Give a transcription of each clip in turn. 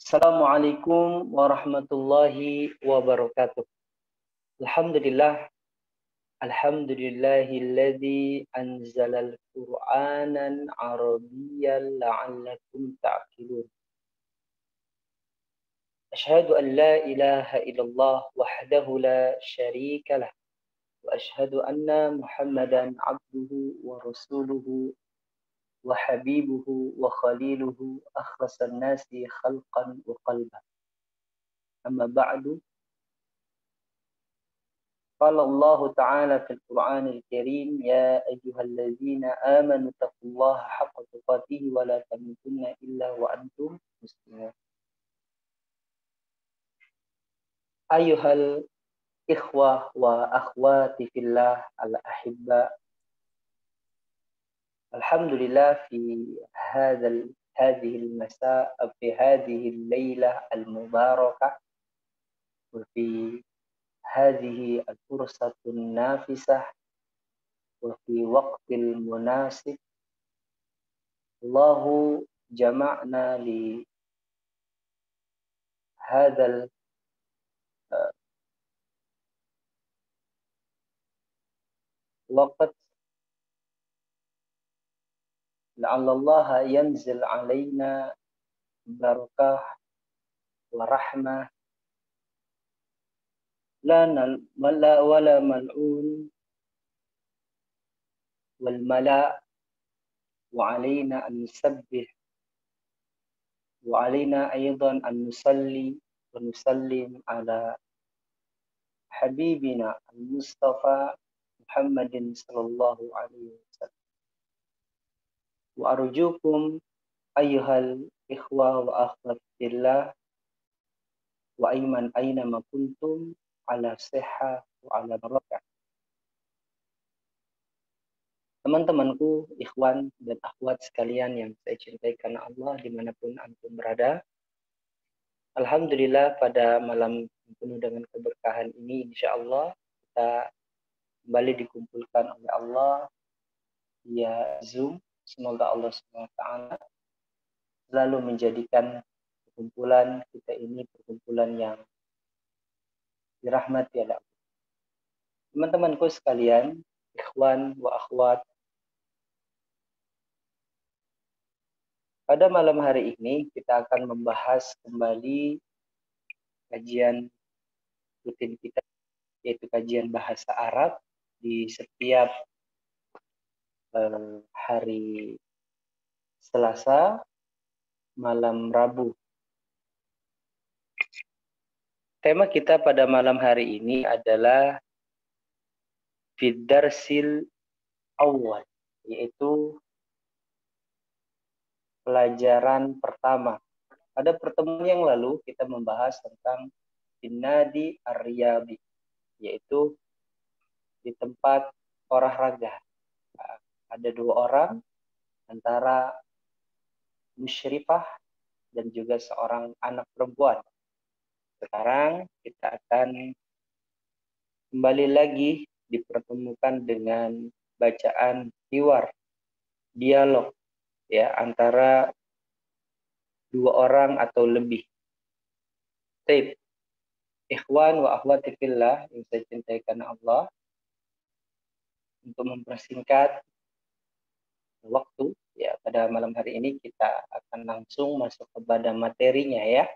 Assalamualaikum warahmatullahi wabarakatuh. Alhamdulillah, alhamdulillahilladzi anzalal Qur'anan Arabiyyan la'allakum ta'qilun. Asyhadu an la ilaha illallah wahdahu la syarika lah wa asyhadu anna Muhammadan abduhu wa rasuluhu wa habibuhu wa khaliluhu akhlasan nasi khalqan wa qalban. Amma ba'du. قال الله تعالى في القرآن الكريم يا أيها الذين آمنوا اتقوا الله حق تقاته ولا تموتن إلا وأنتم مسلمون. أيها الإخوة وأخواتي في الله الأحباء، الحمد لله في هذه المساء في هذه الليلة المباركة وفي هذه الفرصة النافسة وفي وقت المناسب الله جمعنا لهذا الوقت لعل الله ينزل علينا بركة ورحمة ولا ملعون والملاء، وعلينا أن نسبح، وعلينا أيضا أن نصلي ونسلم على حبيبنا المصطفى محمد صلى الله عليه وسلم. وأرجوكم أيها الإخوة وأخوات الله أينما كنتم على صحة وعلى بركة. Teman-temanku, ikhwan dan akhwat sekalian yang saya cintai karena Allah dimanapun antum berada. Alhamdulillah pada malam penuh dengan keberkahan ini insya Allah kita kembali dikumpulkan oleh Allah via Zoom. Semoga Allah SWT selalu menjadikan perkumpulan kita ini perkumpulan yang dirahmati oleh Allah. Teman-temanku sekalian, ikhwan wa akhwat, pada malam hari ini kita akan membahas kembali kajian rutin kita, yaitu kajian bahasa Arab di setiap hari Selasa malam Rabu. Tema kita pada malam hari ini adalah Fid-Darsil Awwal, yaitu pelajaran pertama. Pada pertemuan yang lalu kita membahas tentang Nadi Ar-Riyadi, yaitu di tempat olahraga. Ada dua orang, antara musyrifah dan juga seorang anak perempuan. Sekarang kita akan kembali lagi dipertemukan dengan bacaan hiwar, dialog ya antara dua orang atau lebih. Baik, ikhwan wa akhwati fillah yang saya cintai karena Allah, untuk mempersingkat waktu ya pada malam hari ini kita akan langsung masuk kepada materinya ya.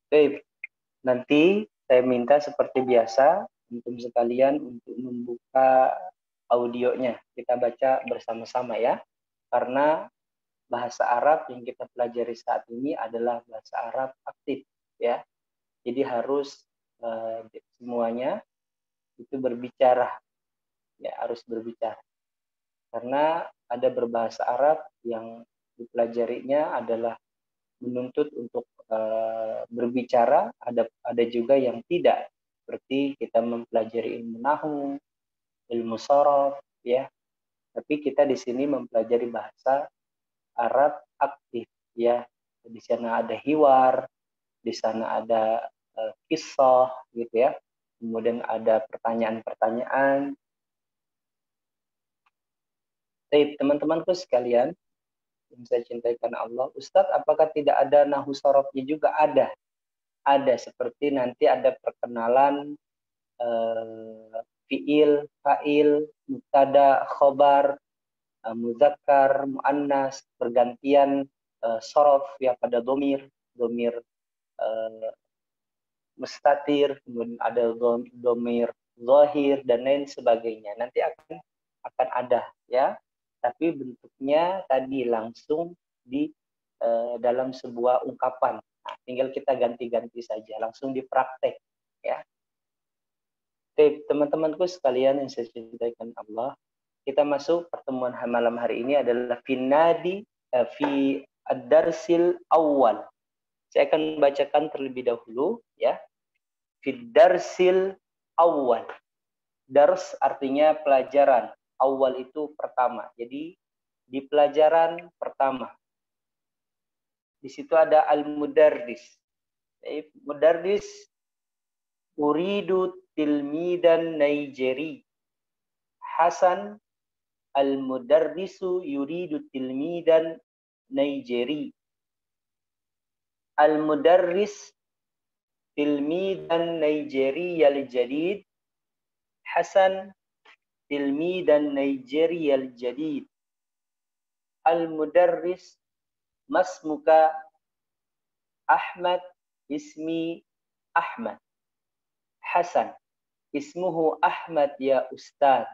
Baik, nanti saya minta seperti biasa untuk sekalian untuk membuka audionya. Kita baca bersama-sama ya. Karena bahasa Arab yang kita pelajari saat ini adalah bahasa Arab aktif ya. Jadi harus semuanya itu berbicara. Ya, harus berbicara. Karena ada berbahasa Arab yang dipelajarinya adalah menuntut untuk berbicara, ada juga yang tidak, seperti kita mempelajari ilmu nahwu, ilmu sharaf ya. Tapi kita di sini mempelajari bahasa Arab aktif ya. Di sana ada hiwar, di sana ada kisah gitu ya. Kemudian ada pertanyaan-pertanyaan. Baik, teman-temanku sekalian, yang saya cintai karena Allah. Ustadz, apakah tidak ada nahu sorofnya juga? Ada, seperti nanti ada perkenalan fiil, fa'il, mubtada, khobar, muzakkar, muannas, pergantian sorof ya pada domir mustatir, kemudian ada domir zahir dan lain sebagainya. Nanti akan ada ya, tapi bentuknya tadi langsung di dalam sebuah ungkapan. Nah, tinggal kita ganti-ganti saja, langsung dipraktek ya. Teman-temanku sekalian yang saya cintai Allah, kita masuk pertemuan malam hari ini adalah finadi fi ad-darsil awal. Saya akan bacakan terlebih dahulu ya. Fid-darsil awal. Dars artinya pelajaran. Awal itu pertama. Jadi di pelajaran pertama. Di situ ada al-mudarris. Mudarris uridu tilmidan Nigeri. Hasan al-mudarrisu yuridu tilmidan Nigeri. Al-mudarris tilmidan Nigeri al-jadid. Hasan tilmidan Nigeri al-jadid. Al-mudarris masmuka Ahmad ismi Ahmad. Hasan ismuhu Ahmad ya Ustaz.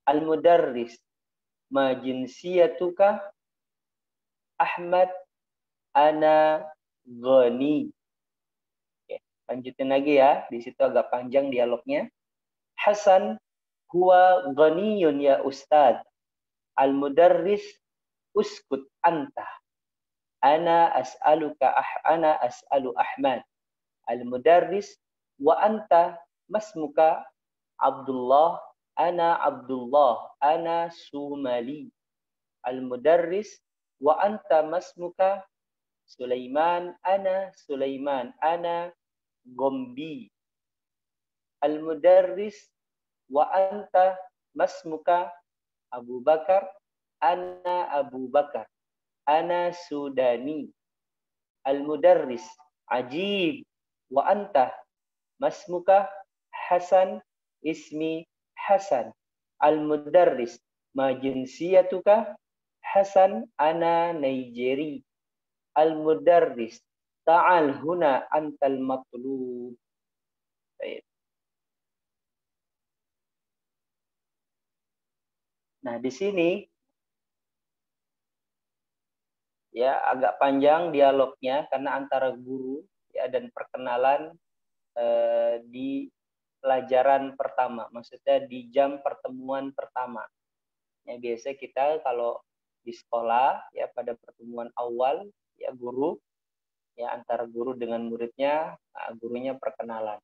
Al-mudarris ma jinsiyatuka? Ahmad ana ghani. Oke, lanjutin lagi ya, di situ agak panjang dialognya. Hasan huwa ghaniyun ya Ustaz. Al-mudarris uskut anta. Ana as'aluka ana as'alu Ahmad. Al-mudarris wa anta masmuka? Abdullah. Ana Abdullah. Ana Sumali. Al-mudarris wa anta masmuka? Sulaiman. Ana Sulaiman. Ana Gombi. Al-mudarris wa anta masmuka? Abu Bakar. Ana Abu Bakar. Ana Sudani. Al-mudarris ajib wa anta masmuka? Hasan ismi Hasan. Al-mudarris ma jinsiyatuka? Hasan ana Nigeri. Al-mudarris ta'al huna antal matlub. Baik. Nah, di sini ya agak panjang dialognya karena antara guru ya dan perkenalan di pelajaran pertama, maksudnya di jam pertemuan pertama. Ya biasa kita kalau di sekolah ya pada pertemuan awal ya guru ya antara guru dengan muridnya, gurunya perkenalan.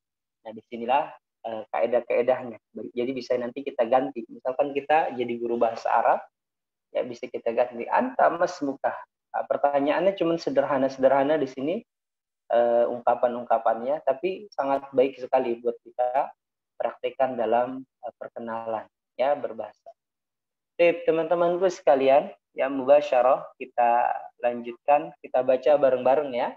Nah, disinilah kaedah-kaedahnya. Jadi bisa nanti kita ganti. Misalkan kita jadi guru bahasa Arab, ya bisa kita ganti anta masmuka. Pertanyaannya cuma sederhana-sederhana di sini ungkapan-ungkapannya, tapi sangat baik sekali buat kita praktekkan dalam perkenalan ya berbahasa. Teman-temanku sekalian, ya mubasyarah kita lanjutkan, kita baca bareng-bareng ya.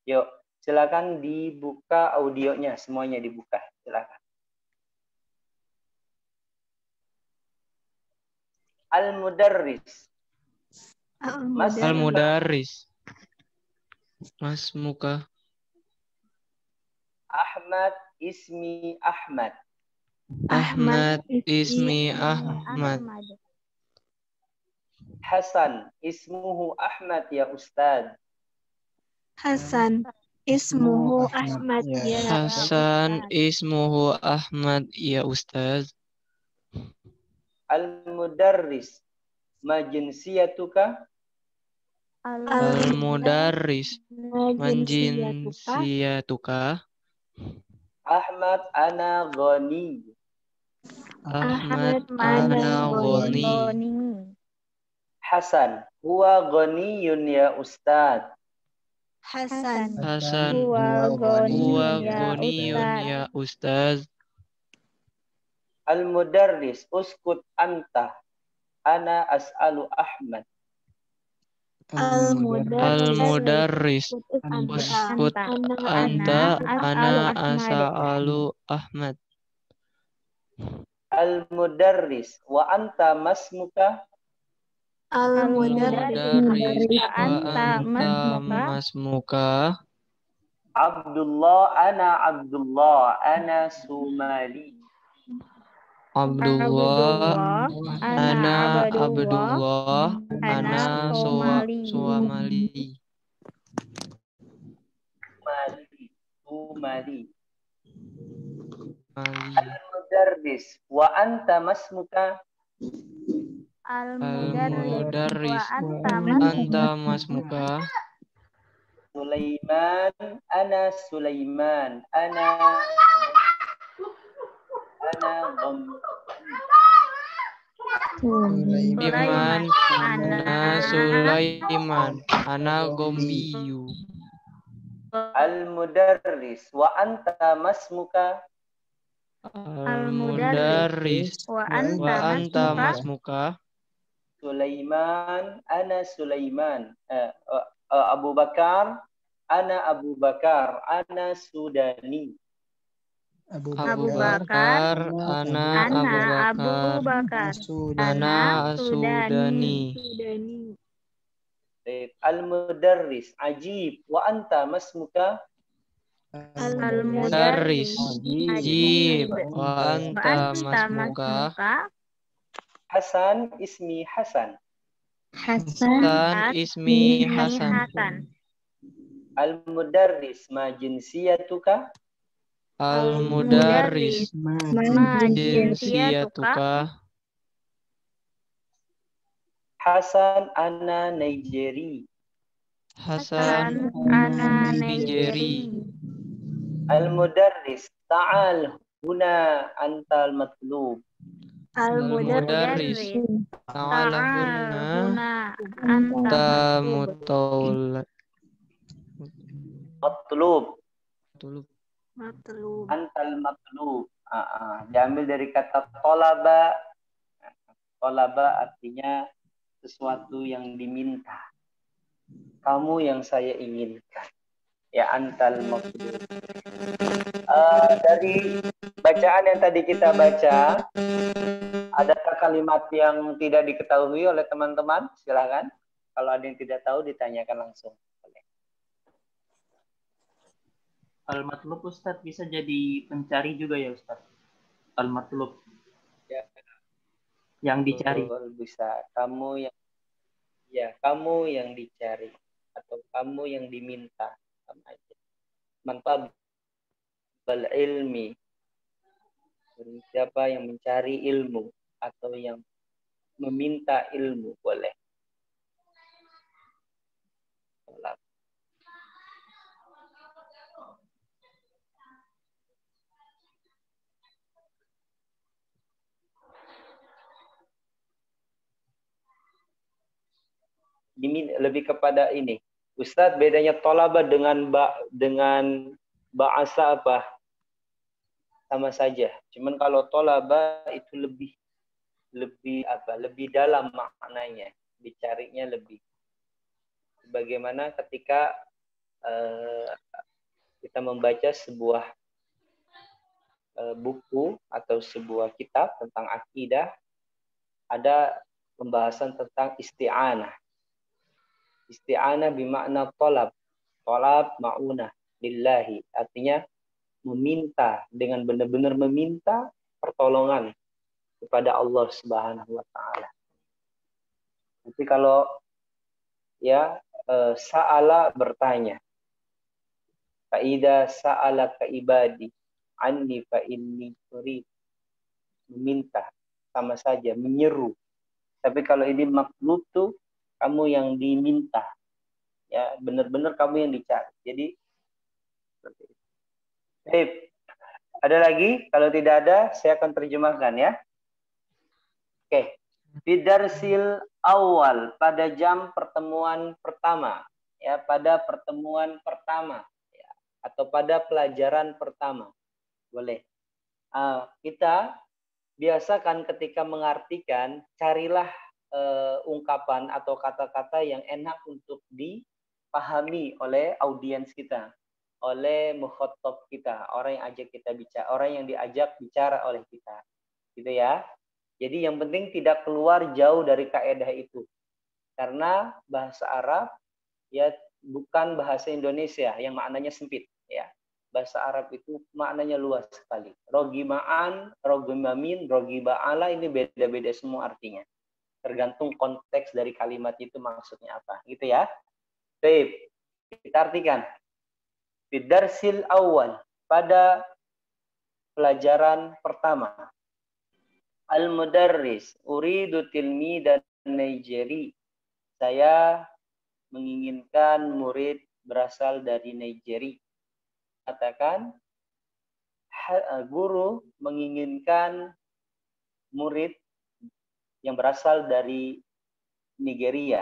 Yuk, silakan dibuka audionya, semuanya dibuka, silakan. Al-mudarris. Al-mudarris. Masmuka? Ahmad ismi Ahmad. Ahmad ismi Ahmad. Hasan ismuhu Ahmad ya Ustaz. Hasan ismuhu Ahmad ya Hasan ismuhu Ahmad ya Ustaz. Al-mudarris ma jinsiyatuka? Al-mudarris man jinsiyatuka? Ahmad ana ghani. Ahmad ana ghani. Hasan huwa ghaniyun ya Ustaz. Hasan huwa ghaniyun ya Ustaz. Al-mudarris uskut anta. Ana as'alu Ahmad. Al-Mudarris. Uskut Uskut anta ana as'alu Ahmad. Al-Mudarris. Wa anta masmuka? Al-Mudarris. Wa anta masmuka? Abdullah, ana Sumali. Abdullah, ana Abdullah, ana Somali. Sumali. Al-Mudarris. Wa anta masmuka? Al-Mudarris. Anta masmuka? Sulaiman, ana Sulaiman, ana Sulaiman, ana Sulaiman, ana Gombiyu. Al-Mudarris. Wa anta masmuka? Al-Mudarris. Wa anta masmuka? Sulaiman, ana Sulaiman. Abu Bakar, ana Abu Bakar, ana Sudani. Abu Bakar, ana Abu Bakar, ana Sudani. Al-Mudarris. Ajib. Wa anta masmuka? Al-Mudarris. Ajib. Wa anta masmuka? Hasan, ismi Hasan. Hasan, ismi Hasan. Al-Mudarris. Ma jinsiyatuka? Al-Mudarris. Ma jinsiyatuka? Hasan, ana Nigeri. Hasan, ana Nigeri. Al-Mudarris. Ta'al huna antal matlub. Al-Mudarris. Ta'ala huna anta Matlub. Matlub. Antal matlub. Diambil dari kata tolaba. Tolaba artinya sesuatu yang diminta. Kamu yang saya inginkan. Ya, antal matlub. Dari bacaan yang tadi kita baca, adakah kalimat yang tidak diketahui oleh teman-teman? Silakan. Kalau ada yang tidak tahu, ditanyakan langsung. Al-matlub Ustadz bisa jadi pencari juga ya Ustadz. Al-matlub. Ya. Yang dicari. Bisa. Kamu yang dicari atau kamu yang diminta. Sama aja. Mantap. Ilmi. Siapa yang mencari ilmu atau yang meminta ilmu boleh. Lebih kepada ini. Ustadz, bedanya tolaba dengan bahasa apa? Sama saja. Cuman kalau tolaba itu lebih dalam maknanya. Dicarinya lebih. Bagaimana ketika kita membaca sebuah buku atau sebuah kitab tentang akidah, ada pembahasan tentang isti'anah. Isti'anah bermakna tolab. Tolab ma'unah lillahi. Artinya meminta, dengan benar-benar meminta pertolongan kepada Allah Subhanahu wa taala. Nanti kalau sa'ala bertanya. Fa'idha sa'ala ka ibadi anni fa inni turid. Meminta, sama saja, menyeru. Tapi kalau ini maklub tuh kamu yang diminta. Ya, benar-benar kamu yang dicari. Jadi seperti itu. Baik. Ada lagi? Kalau tidak ada, saya akan terjemahkan ya. Oke. Bidarsil awal, pada jam pertemuan pertama. Ya, pada pertemuan pertama. Ya, atau pada pelajaran pertama. Boleh. Kita biasakan ketika mengartikan, carilah ungkapan atau kata-kata yang enak untuk dipahami oleh audiens kita, oleh mukhatab kita, orang yang ajak kita bicara, orang yang diajak bicara oleh kita, gitu ya. Jadi yang penting tidak keluar jauh dari kaidah itu, karena bahasa Arab ya bukan bahasa Indonesia yang maknanya sempit, ya. Bahasa Arab itu maknanya luas sekali. Rogima'an, rogimamin, rogiba'ala ini beda-beda semua artinya. Tergantung konteks dari kalimat itu maksudnya apa, gitu ya. Baik, kita artikan. Bidarsil awal, pada pelajaran pertama. Al-mudarris, uridu tilmidan Nigeri. Saya menginginkan murid berasal dari Nigeria. Katakan, guru menginginkan murid yang berasal dari Nigeria.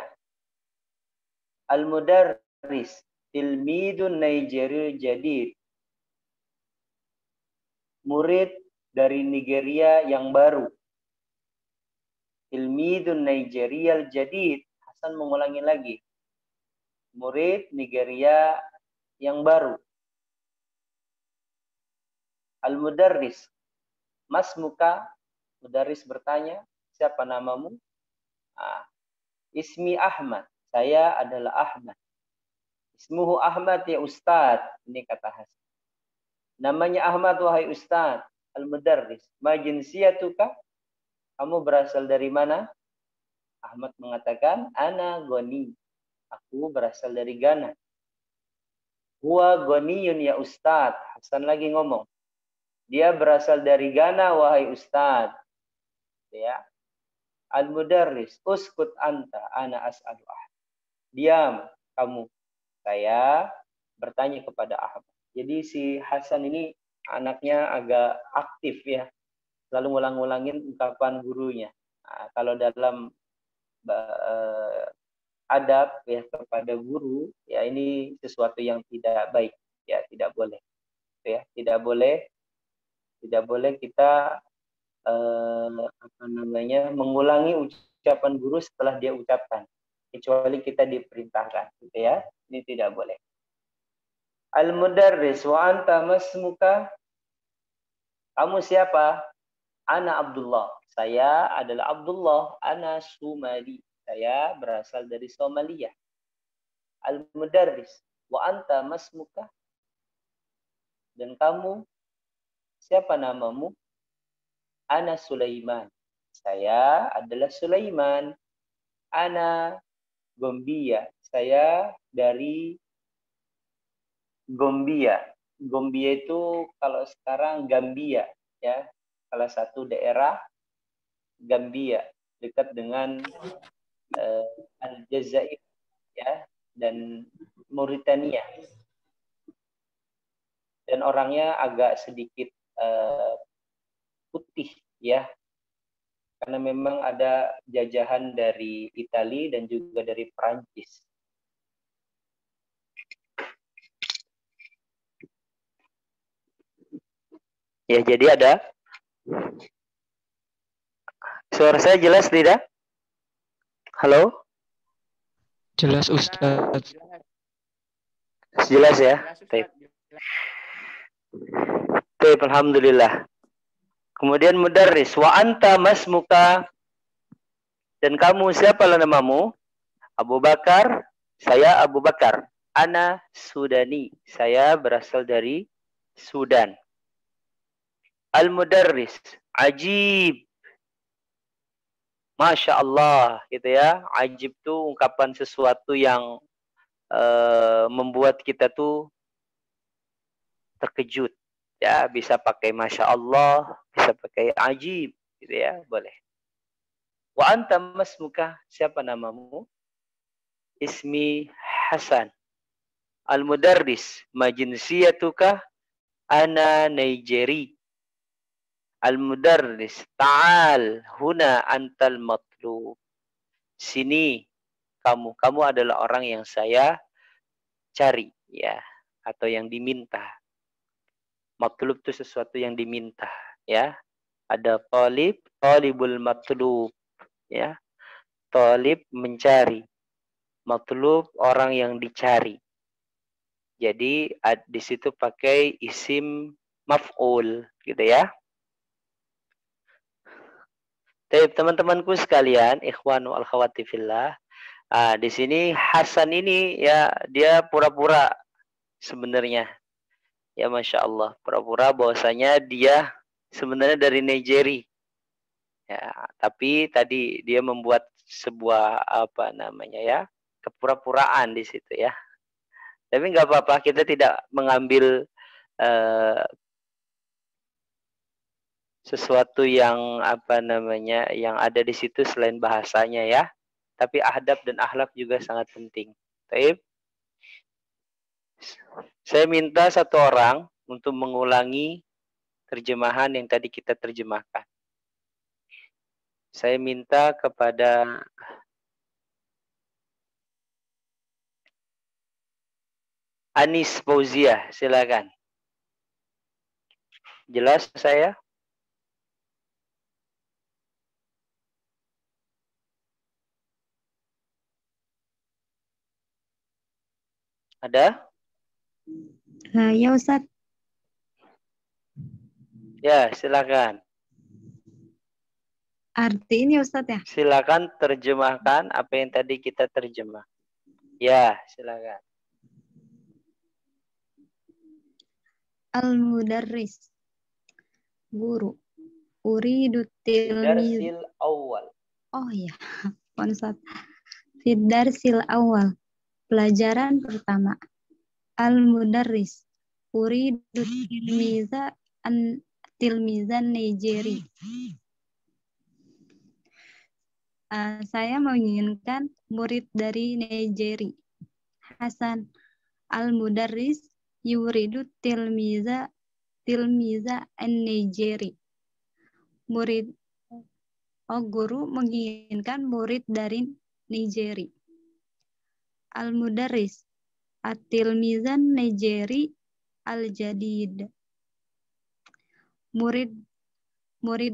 Al-mudarris, tilmidun Nigeria jadid. Murid dari Nigeria yang baru. Tilmidun Nigeria jadid. Hasan mengulangi lagi. Murid Nigeria yang baru. Al-mudarris, mas muka, mudarris bertanya, siapa namamu? Ismi Ahmad, saya adalah Ahmad. Ismuhu Ahmad ya Ustadz, ini kata Hasan. Namanya Ahmad wahai Ustadz. Al-mudarris, ma jinsiyatuka? Kamu berasal dari mana? Ahmad mengatakan, ana Goni. Aku berasal dari Ghana. Huwa Ghaniyun ya Ustadz. Hasan lagi ngomong. Dia berasal dari Ghana wahai Ustadz. Ya. Al-mudarris, uskut anta, ana as'alu Ahmad. Diam kamu. Saya bertanya kepada Ahmad. Jadi si Hasan ini anaknya agak aktif ya. Selalu ngulang-ngulangin ungkapan gurunya. Nah, kalau dalam adab ya kepada guru, ya ini sesuatu yang tidak baik. Ya, tidak boleh. Ya, tidak boleh kita mengulangi ucapan guru setelah dia ucapkan, kecuali kita diperintahkan, gitu ya. Ini tidak boleh. Al-mudarris, wa anta masmuka? Kamu siapa? Ana Abdullah. Saya adalah Abdullah. Ana Sumali. Saya berasal dari Somalia. Al-mudarris, wa anta masmuka? Dan kamu siapa namamu? Ana Sulaiman. Saya adalah Sulaiman. Ana Gombia. Saya dari Gombia. Gombia itu kalau sekarang Gambia, ya, salah satu daerah Gambia dekat dengan Aljazair, ya, dan Mauritania. Dan orangnya agak sedikit putih, ya, karena memang ada jajahan dari Italia dan juga dari Perancis. Ya, jadi ada. Suara saya jelas tidak? Halo? Jelas Ustaz. Jelas ya? Baik. Baik, alhamdulillah. Kemudian mudarris, wa anta masmuka? Dan kamu siapa namamu? Abu Bakar. Saya Abu Bakar. Ana Sudani. Saya berasal dari Sudan. Al-mudarris, ajib. Masya Allah, gitu ya. Ajib itu ungkapan sesuatu yang membuat kita tuh terkejut. Ya, bisa pakai Masya Allah, bisa pakai ajib, gitu ya, boleh. Wa anta masmuka? Siapa namamu? Ismi Hasan. Al-mudarris, ma jinsiyatuka? Ana Nigeri. Al-mudarris, ta'al huna antal matlub. Sini kamu adalah orang yang saya cari, ya, atau yang diminta. Matlub itu sesuatu yang diminta, ya. Ada talibul matlub, ya. Talib mencari. Matlub orang yang dicari. Jadi di situ pakai isim maf'ul gitu ya. Teman-temanku sekalian, ikhwan wal akhwati fillah. Di sini Hasan ini ya dia pura-pura sebenarnya. Ya Masya Allah, pura-pura bahwasanya dia sebenarnya dari Nigeria. Ya, tapi tadi dia membuat sebuah apa namanya ya, kepura-puraan di situ ya. Tapi nggak apa-apa, kita tidak mengambil sesuatu yang apa namanya yang ada di situ selain bahasanya ya. Tapi adab dan akhlak juga sangat penting. Baik. Saya minta satu orang untuk mengulangi terjemahan yang tadi kita terjemahkan. Saya minta kepada Anis Fauzia, silakan. Jelas saya? Ada? Ya Ustadz. Ya, silakan. Artinya Ustadz ya? Silakan terjemahkan apa yang tadi kita terjemah. Ya, silakan. Al-mudarris. Guru. Uridu tilmiz. Darsil awal. Oh iya. Ustadz. Darsil awal. Pelajaran pertama. Al-mudarris. Uridu tilmizan Nigeria. Saya menginginkan murid dari Nigeria. Hasan. Al-mudarris yuridu tilmiza an-Nigeri. Guru menginginkan murid dari Nigeria. Al-mudarris at-tilmizan Nigeri al-jadid. Murid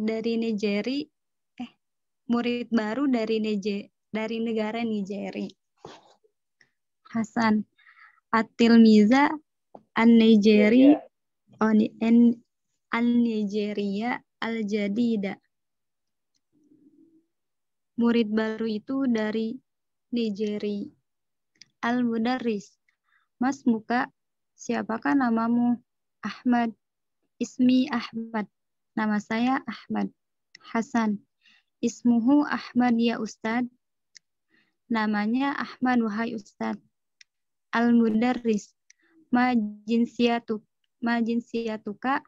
dari Nigeria, murid baru dari negara Nigeria. Hasan. At-tilmiza an-Nigeri an-Nigeria al-jadida. Murid baru itu dari Nigeria. Al-mudarris. Mas muka, siapakah namamu? Ahmad. Ismi Ahmad. Nama saya Ahmad. Hasan. Ismuhu Ahmad ya Ustad. Namanya Ahmad wahai Ustad. Al-mudarris. Ma jinsiyatuka.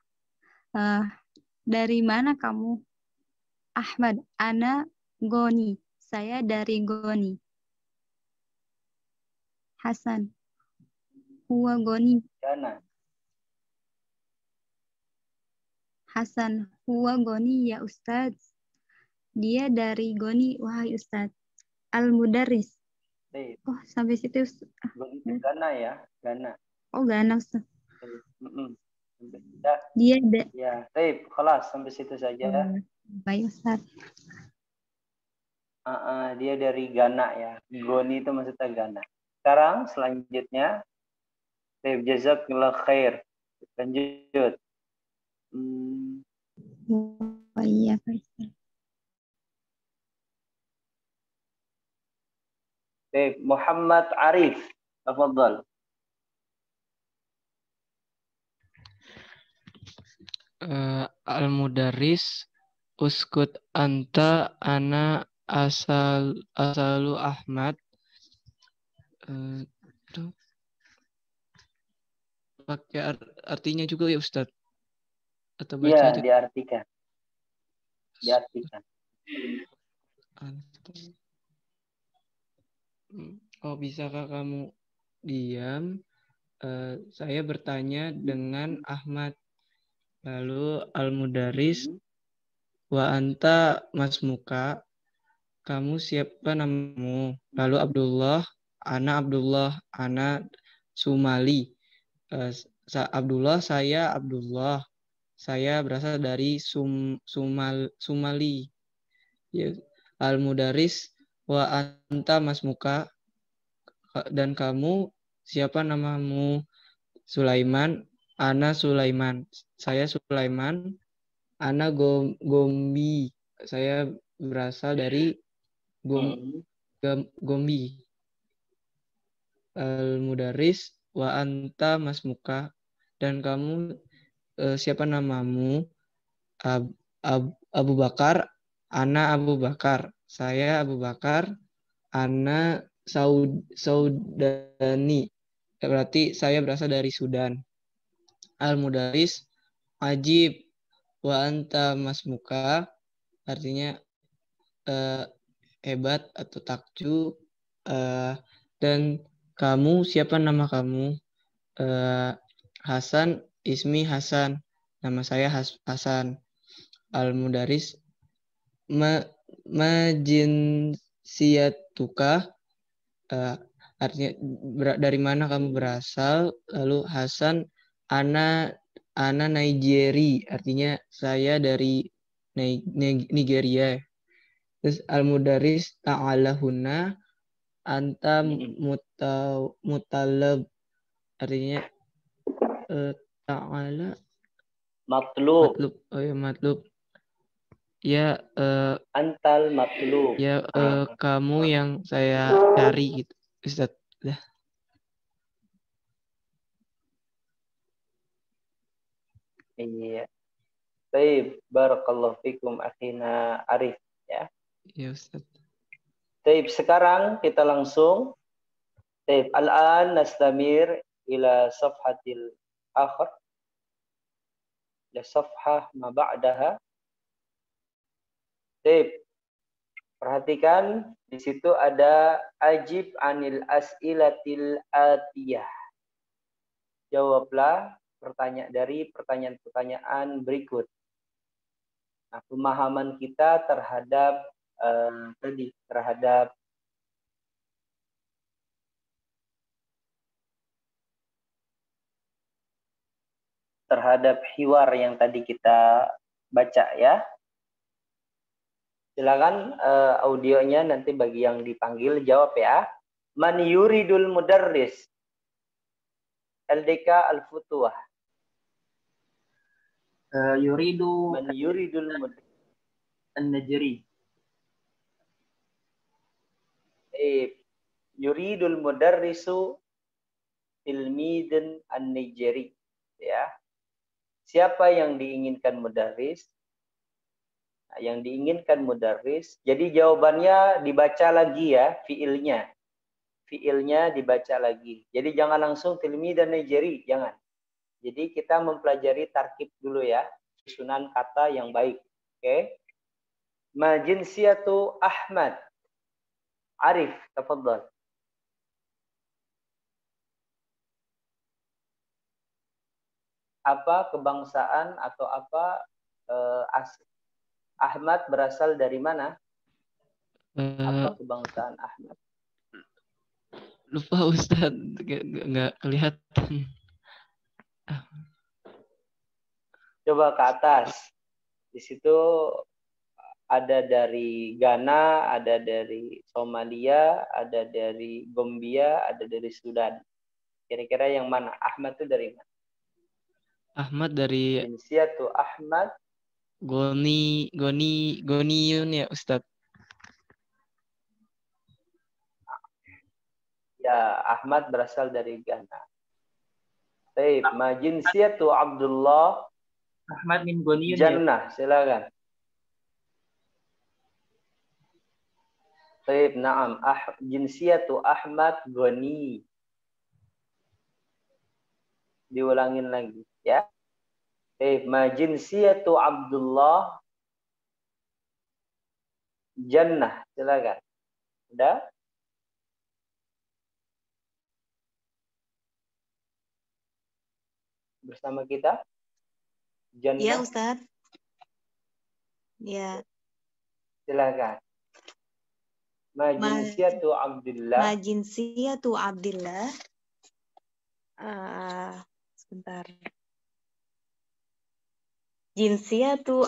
Dari mana kamu? Ahmad. Ana Goni. Saya dari Goni. Hasan. Huwa Goni. Hasan. Huwa Goni ya Ustaz. Dia dari Goni wahai Ustaz. Al-mudarris. Oh, sampai situ. Ghana ya, Ghana. Oh, Ghana Ustaz. Dia ya, baik, kelas sampai situ saja. Baik Ustaz. Dia dari Ghana ya. Goni itu maksudnya Ghana. Sekarang selanjutnya, jazakallah khair. Lanjut. Oh iya, Pak. Baik, Muhammad Arif, tafadhal. Al-mudarris uskut anta ana asalu Ahmad. Pakai artinya juga ya Ustadz? Atau baca Iya, aja? diartikan. Oh, bisakah kamu diam? Saya bertanya dengan Ahmad. Lalu al-mudaris, wa anta mas muka, kamu siapa namamu? Lalu Abdullah, ana Sumali. Abdullah, saya berasal dari Sumali. Ya. Al-mudaris, Wa anta masmuka, dan kamu siapa namamu? Sulaiman. Ana Sulaiman. Saya Sulaiman. Ana Gombi. Saya berasal dari Gombi. Al-Mudaris. Wa anta masmuka, dan kamu siapa namamu? Abu Bakar. Ana Abu Bakar. Saya Abu Bakar. Ana Saudani. Berarti saya berasal dari Sudan. Al-Mudaris. Ajib. Wa anta masmuka, artinya hebat atau takjub. Dan kamu, siapa nama kamu? Hasan. Ismi Hasan. Nama saya Hasan. Al-Mudaris. Majinsiyatuka, artinya dari mana kamu berasal? Lalu Hasan, ana Nigeri, artinya saya dari Nigeria. Terus Al-Mudaris, ta'alahuna, anta mutalab, artinya ta'ala matlub. Oh ya, matlub. Ya, Antal matlub. Ya, kamu yang saya cari gitu, Ustaz. Dah. Iya. Baik, barakallahu fikum akhina Arif ya. Ya, Ustaz. Baik, sekarang kita langsung al-an nastamir ila safhatil akhir. La safhah ma ba'daha. Perhatikan di situ ada ajib anil as'ilatil atiyah. Jawablah pertanyaan-pertanyaan berikut. Nah, pemahaman kita terhadap terhadap hiwar yang tadi kita baca ya. Silakan audionya nanti bagi yang dipanggil jawab ya. Man yuridul mudarris? LDK Al-Futuah. Yuridu Man yuridul mudarris? An-Najri. Yuridul mudarrisu tilmidun An-Nijeri. Ya. Siapa yang diinginkan mudarris? Nah, yang diinginkan mudarris. Jadi jawabannya dibaca lagi ya, fiilnya. Fiilnya dibaca lagi. Jadi jangan langsung tilmidun An-Nijeri, jangan. Jadi kita mempelajari tarkib dulu ya, susunan kata yang baik. Oke. Ma jinsiyatu Ahmad? Arif, tafadhal. Apa kebangsaan atau apa Ahmad berasal dari mana? Apa kebangsaan Ahmad? Lupa Ustaz, nggak kelihatan. Coba ke atas. Di situ ada dari Ghana, ada dari Somalia, ada dari Gambia, ada dari Sudan. Kira-kira yang mana? Ahmad itu dari mana? Ahmad dari Jinsiyatu Ahmad. Goniyun ya Ustaz. Ya, Ahmad berasal dari Ghana. Baik, ma jinsiyatu Abdullah? Ahmad min Goniyun. Jannah, silakan. Baik, na'am. Jinsiyatu Ahmad Goni. Diulangin lagi, ya. Baik, ma jinsiyatu Abdullah? Jannah, silakan. Udah? Bersama kita? Jannah. Ya, Ustaz. Ya. Silakan. Ma jinsiyatu Abdullah? Ma jinsiyatu Abdullah. Sebentar. Jinsiyatu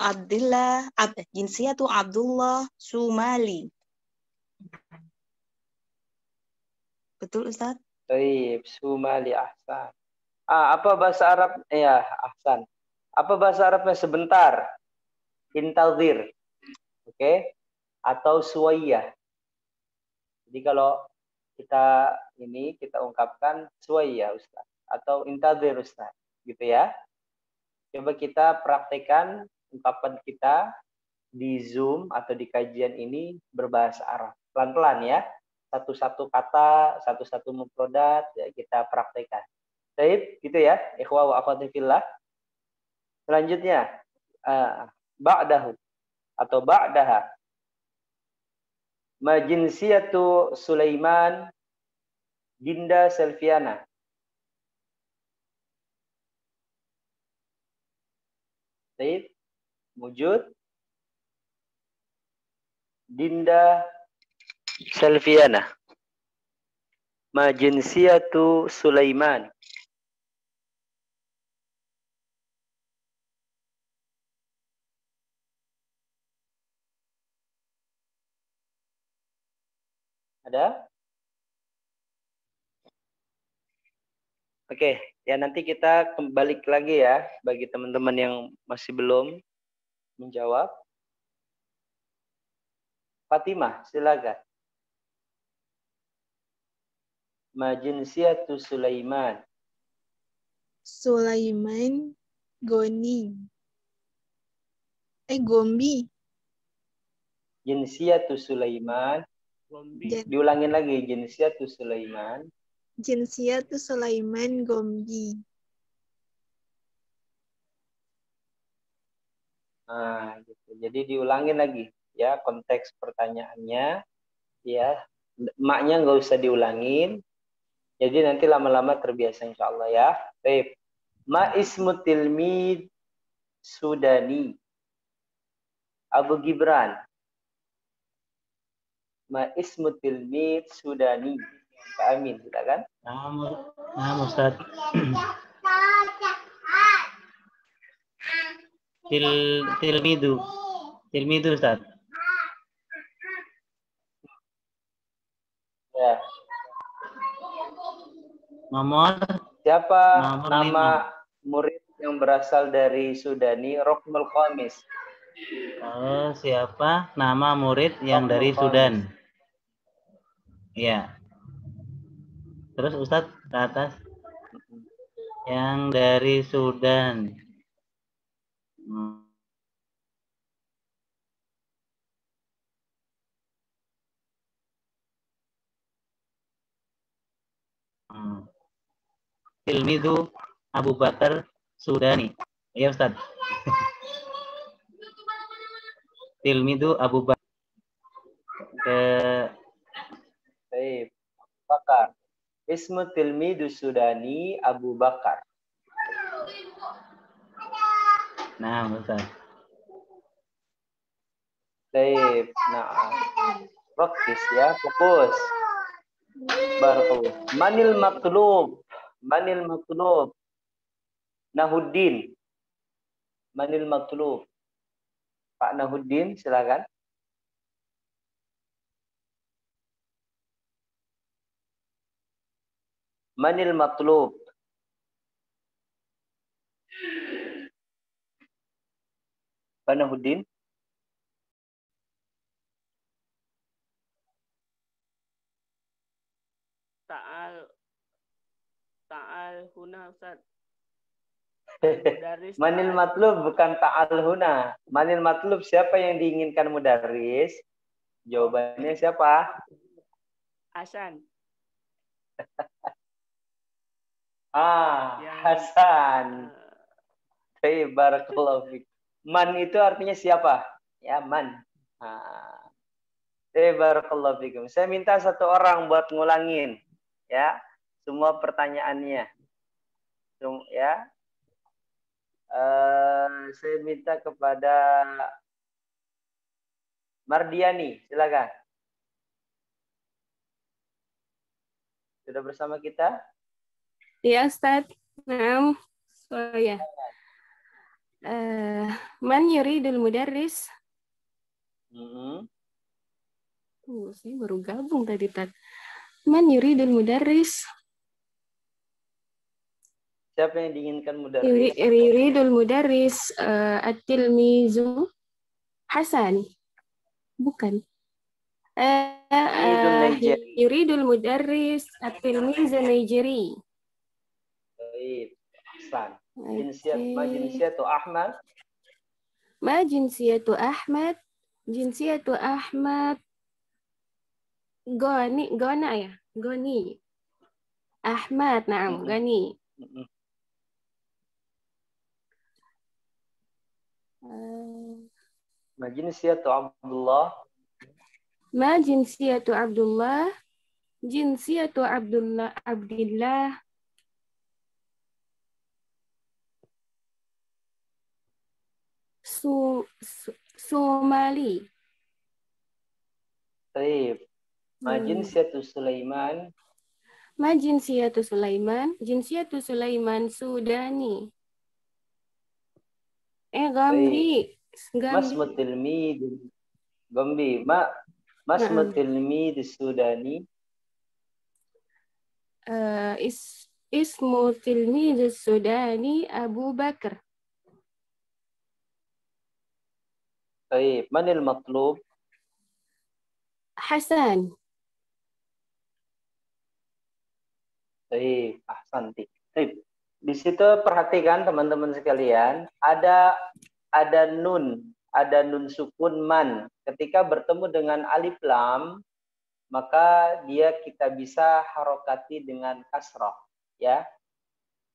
Abdullah Somali. Betul, Ustaz? Baik, sumali ahsan. Apa bahasa Arab? Ya, ahsan. Apa bahasa Arabnya sebentar? Intazir. Oke? Atau suwaiyah. Jadi kalau kita ungkapkan suwaiyah Ustaz atau intazir Ustaz, gitu ya. Coba kita praktekkan ungkapan kita di Zoom atau di kajian ini berbahasa Arab. Pelan-pelan ya. Satu-satu kata, satu-satu mufradat ya, kita praktekkan. Baik, gitu ya. Ikhwah wa akhwati fillah. Selanjutnya, ba'dahu atau ba'daha. Ma jinsiyatu Sulaiman Dinda Selviana. Baik, wujud Dinda Selviana. Ma jinsiyatu Sulaiman. Ada? Oke, ya nanti kita kembali lagi ya bagi teman-teman yang masih belum menjawab. Fatimah, silakan. Ma jinsiyatu Sulaiman. Sulaiman Goni. Gombi. Jinsiyatu Sulaiman. Diulangin lagi, jinsiyatu Sulaiman. Jinsiyatu Sulaiman Gombi. Nah, gitu. Jadi diulangin lagi ya konteks pertanyaannya ya. Maknya nggak usah diulangin. Jadi nanti lama-lama terbiasa insya Allah ya. Baik. Ma ismu tilmid Sudani. Abu Gibran. Ma ismu tilmid Sudani. Pak Amin, silakan. Nah, Ustaz. Tilmidu Ustaz. Ya. Nomor Siapa nomor nama murid yang berasal dari Sudani? Rokmul Khamis. Siapa nama murid yang Rokmul dari Khamis. Sudan? Iya. Terus Ustadz ke atas. Yang dari Sudan. Tilmidu Abu Bakar Sudani. Iya Ustadz. Tilmidu Abu Bakar. Baik. Bakar. Ismu tilmidu Sudani Abu Bakar. Nah, Ustaz. Baik. Nah, fokus ya, fokus. Barakallah. Manil matlub. Manil matlub. Nahuddin. Manil matlub. Pak Nahuddin, silakan. Manil matlub. Pak Nahuddin. Ta'al huna Ustaz. Manil matlub bukan ta'al huna. Manil matlub siapa yang diinginkan mudarris? Jawabannya siapa? Hasan. Hasan. Baik, barakallahu fiik. Man itu artinya siapa? Ya, man. Barakallahu fiikum. Saya minta satu orang buat ngulangin ya semua pertanyaannya. Ya. Saya minta kepada Mardiani, silakan. Sudah bersama kita? Ya Ustaz. Nah, ya. Man yuridul mudarris? Saya baru gabung tadi, Tat. Man yuridul mudarris. Siapa yang diinginkan mudarris? Yuridul mudarris at-tilmizu Hasan. Bukan. Yuridul mudarris at-tilmizu Nigeri. Baik, Hasan. Jinsiyatu Ahmad. Ma jinsiyatu Ahmad. Jinsiyatu Ahmad. Gona ya? Goni. Ahmad, naam, Gani. Ma jinsiyatu Abdullah. Ma jinsiyatu Abdullah. Jinsiyatu Abdillah. Somali. Baik. Ma jinsiyatu Sulaiman. Ma jinsiyatu Sulaiman. Jinsiyatu Sulaiman Sudani. Gambi. Masmu tilmid. Gambi. Masmu tilmid Sudani. Ismu tilmid Sudani Abu Bakar. Baik. Manil matlub? Hasan. Baik, ahsanti. Baik. Di situ perhatikan teman-teman sekalian, ada nun sukun man. Ketika bertemu dengan alif lam, maka dia kita bisa harokati dengan kasroh, ya.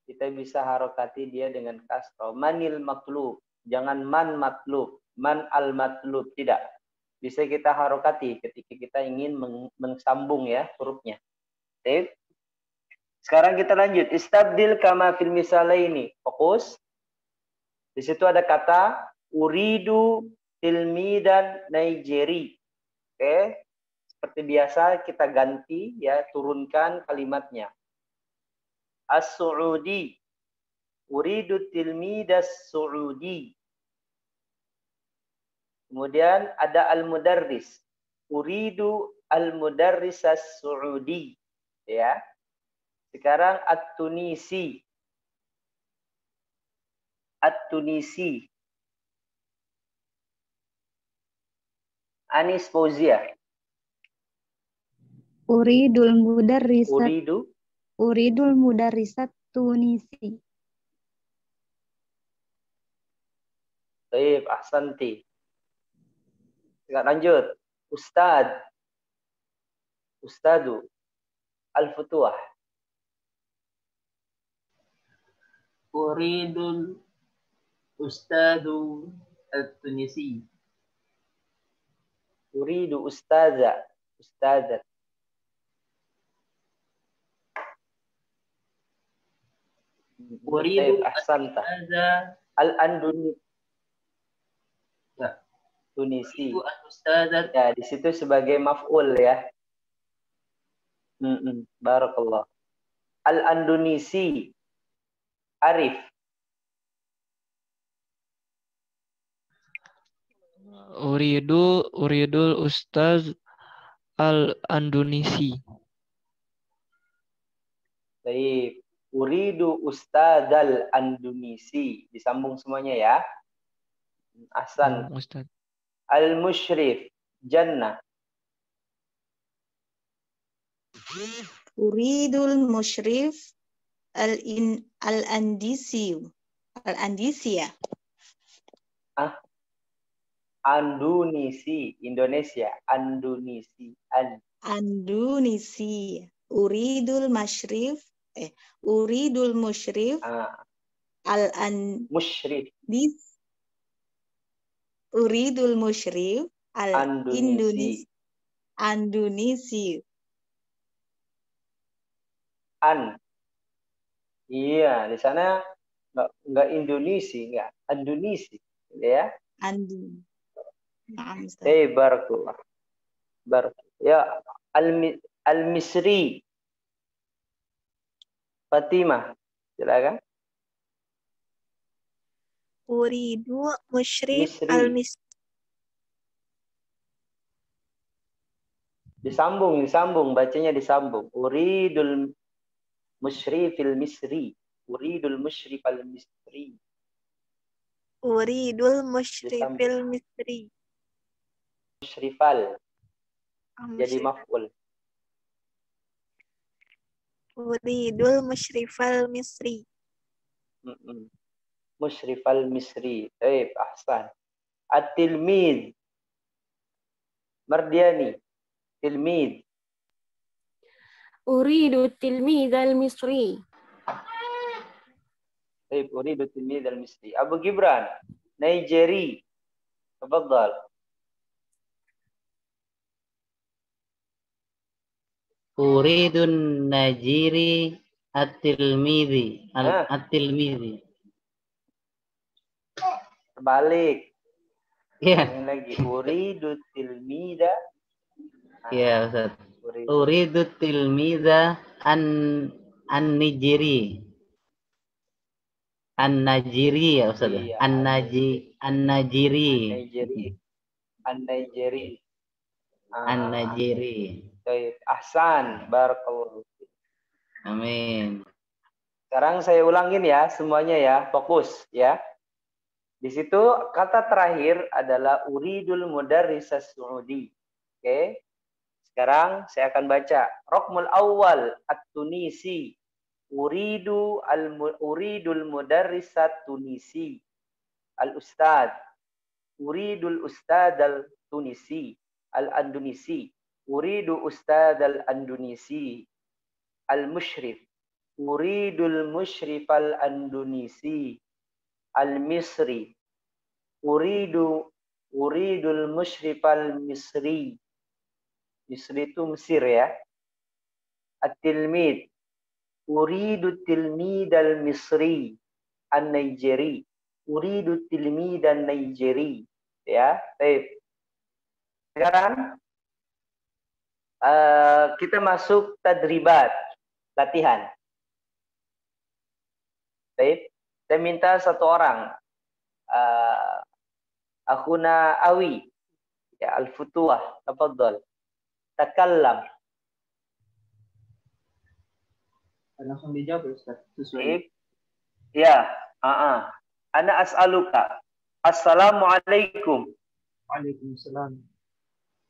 Kita bisa harokati dia dengan kasroh. Manil matlub, jangan man matlub, man al matlub, tidak. Bisa kita harokati ketika kita ingin mensambung ya hurufnya. Baik. Sekarang kita lanjut. Istabdil kama fil misalaini. Fokus. Di situ ada kata uridu tilmidan Nigeri. Oke. Seperti biasa kita ganti ya, turunkan kalimatnya. As-Su'udi. Uridu tilmidas Su'udi. Kemudian ada al-mudarris. Uridu al-mudarris as-Su'udi. Ya. Sekarang At-Tunisi. At-Tunisi. Anis Fauzia. Uridul mudarrisat Tunisi. Baik, ahsanti. Sekarang lanjut. Ustadu. Al-Futuah. Uridul Ustadu At-Tunisi. Uridu Ustazat. Uridu ahsanta. Al-Anduni. Ya. Tunisi. Ustazat. Ya, di situ sebagai maf'ul ya. Barakallah. Al-Andunisi. Arif. Uridul Ustaz Al-Andunisi. Baik. Uridu Ustaz Al-Andunisi. Disambung semuanya ya. Ahsan. Ustaz. Al-Musyrif. Jannah. Uridul musyrif al-andisia. Andunisi, Indonesia. Andunisi. Andunisi. Uridul musyrif Musyrif. Uridul musyrif al-Indonesi. Andunisi. Iya, di sana enggak Indonesia, enggak Andunisi, ya. Barakallah. Ya, Al-Misri. Fatimah, silakan. Uridu musyrif Misri. al-misri. Disambung, bacanya disambung. Uridul musyrifil misri. Uridul musyrifal misri. Uridul musyrifil misri. Musyrifal. Jadi maf'ul. Uridul musyrifal misri. Musyrifal misri. Ahsan. At-tilmid. Mardiani. Tilmid. Uridu tilmid al-misri. Uridu tilmid al-misri. Abu Gibran. Nigeri. Tafadhal. Uridun najiri at-tilmidhi. At-tilmidhi. Terbalik. Iya. Ini lagi. Uridu tilmida. Iya, Ustaz. Uridu tilmidha an-nijiri. An-najiri ya Ustaz. Iya. An-najiri. An-Nigeri. An-najiri. Ahsan. Barakallahu. Amin. Sekarang saya ulangin ya semuanya ya. Fokus ya. Di situ kata terakhir adalah uridul mudarris as-Saudi. Oke. Sekarang saya akan baca. Raqmul awal at-Tunisi. Uridul mudarris at-Tunisi. Al-Ustad. Uridul ustad al-Tunisi. Al-Andunisi. Uridu ustad al-Andunisi. Al-Mushrif. Uridul mushrif al-Andunisi. Al-Misri. Uridul musyrif al-Misri. Misri itu Mesir ya. At-tilmid. Uridu tilmid al-Misri. An-Nigeri. Uridu tilmid al-Nigeri. Ya, baik. Sekarang kita masuk tadribat. Latihan. Baik. Saya minta satu orang. Akhuna Awi. Ya, Al-Futuah. Tafadhal. Takallam. Langsung dijawab Ustaz. Sesuai. Ya. Ana as'aluka. Assalamualaikum. Waalaikumsalam.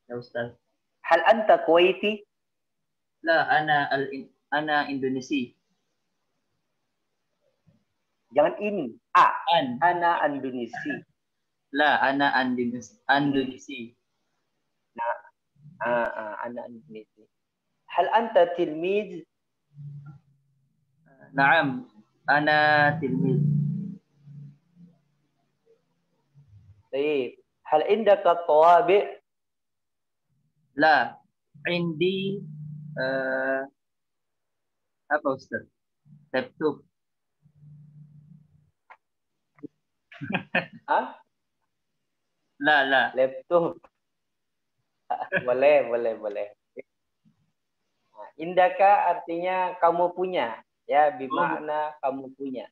Ya Ustaz. Hal anta Kuwaiti? La, ana Indonesi. Jangan ini. Ana Indonesi. La, ana Indonesi. Ana Indonesi. Hal anta tilmid? Naam, ana tilmid. Baik. Hal indaka tawabi? La, indi apa Ustaz? Laptop. La. Laptop. Boleh. Indaka artinya kamu punya, ya, bimakna kamu punya.